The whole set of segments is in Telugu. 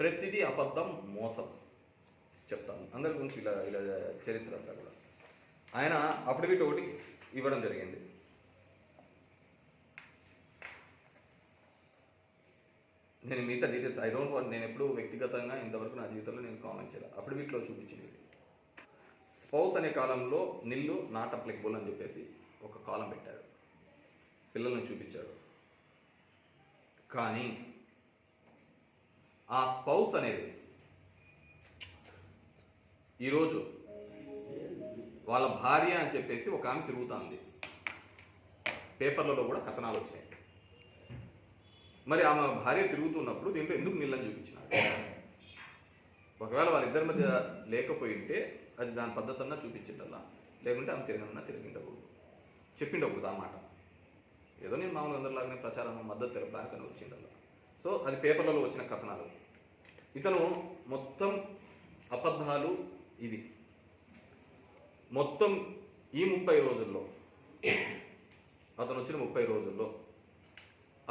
ప్రతిదీ అబద్ధం, మోసం. చెప్తాను అందరి గురించి ఇలా ఇలా చరిత్ర అంతా కూడా. ఆయన అఫిడవిట్ ఒకటి ఇవ్వడం జరిగింది. నేను మిగతా డీటెయిల్స్ ఐ డోంట్ వాంట్, నేను ఎప్పుడు వ్యక్తిగతంగా ఇంతవరకు నా జీవితంలో నేను కామెంట్ చేయాలి. అఫిడవిట్లో చూపించింది. స్పౌస్ అనే కాలంలో నిల్లు నాట్ అప్లికబుల్ అని చెప్పేసి ఒక కాలం పెట్టాడు, పిల్లల్ని చూపించాడు. కానీ ఆ స్పౌస్ అనేది ఈరోజు వాళ్ళ భార్య అని చెప్పేసి ఒక ఆమె తిరుగుతుంది. పేపర్లలో కూడా కథనాలు వచ్చాయి. మరి ఆమె భార్య తిరుగుతున్నప్పుడు దీంట్లో ఎందుకు నీళ్ళని చూపించినాడు? ఒకవేళ వాళ్ళిద్దరి మధ్య లేకపోయింటే అది దాని పద్ధతన్నా చూపించిండల్లా, లేకుంటే ఆమె తిరిగిండకూడదు, చెప్పిండకూడదు ఆ మాట. ఏదో నేను మామూలు అందరిలాగానే ప్రచారం మద్దతు తెలపడానికని వచ్చిండల్లా. సో అది పేపర్లలో వచ్చిన కథనాలు. ఇతను మొత్తం అబద్ధాలు. ఇది మొత్తం ఈ 30 రోజుల్లో, అతను వచ్చిన 30 రోజుల్లో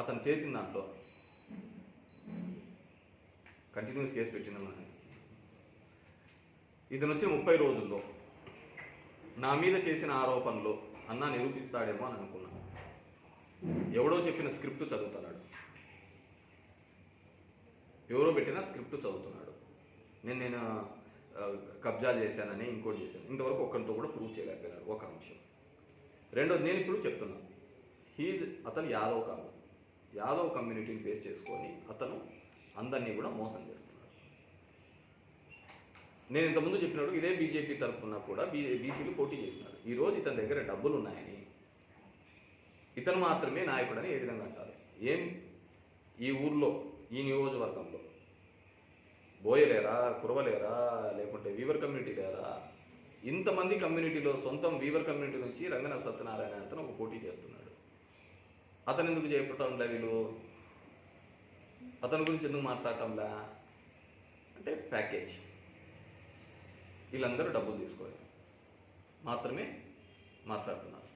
అతను చేసిన దాంట్లో కంటిన్యూస్ కేసు పెట్టిన ఇతను వచ్చిన 30 రోజుల్లో నా మీద చేసిన ఆరోపణలు అన్నా నిరూపిస్తాడేమో అని అనుకున్నాను. ఎవడో చెప్పిన స్క్రిప్ట్ చదువుతున్నాడు, ఎవరో పెట్టిన స్క్రిప్ట్ చదువుతున్నాడు. నేను కబ్జాలు చేశానని, ఇంకోటి చేశాను. ఇంతవరకు ఒక్కరితో కూడా ప్రూవ్ చేయలేకపోయినాడు. ఒక అంశం. రెండోది, నేను ఇప్పుడు చెప్తున్నాను, అతను యాదవ్ కాదు. యాదవ్ కమ్యూనిటీని బేస్ చేసుకొని అతను అందరినీ కూడా మోసం చేస్తున్నాడు. నేను ఇంతకుముందు చెప్పినట్టు ఇదే బీజేపీ తరఫున కూడా బీసీలు పోటీ చేసినారు. ఈరోజు ఇతని దగ్గర డబ్బులు ఉన్నాయని, ఇతను మాత్రమే నాయకుడని ఏ విధంగా అంటారు? ఏం ఈ ఊర్లో, ఈ నియోజకవర్గంలో బోయలేరా, కురవలేరా, లేకుంటే వీవర్ కమ్యూనిటీ లేరా? ఇంతమంది కమ్యూనిటీలో సొంతం వీవర్ కమ్యూనిటీ నుంచి రంగనాథ సత్యనారాయణ అతను ఒక పోటీ చేస్తున్నాడు. అతను ఎందుకు చేయటంలే వీళ్ళు? అతని గురించి ఎందుకు మాట్లాడటంలా అంటే ప్యాకేజ్. వీళ్ళందరూ డబ్బులు తీసుకొని మాత్రమే మాట్లాడుతున్నారు.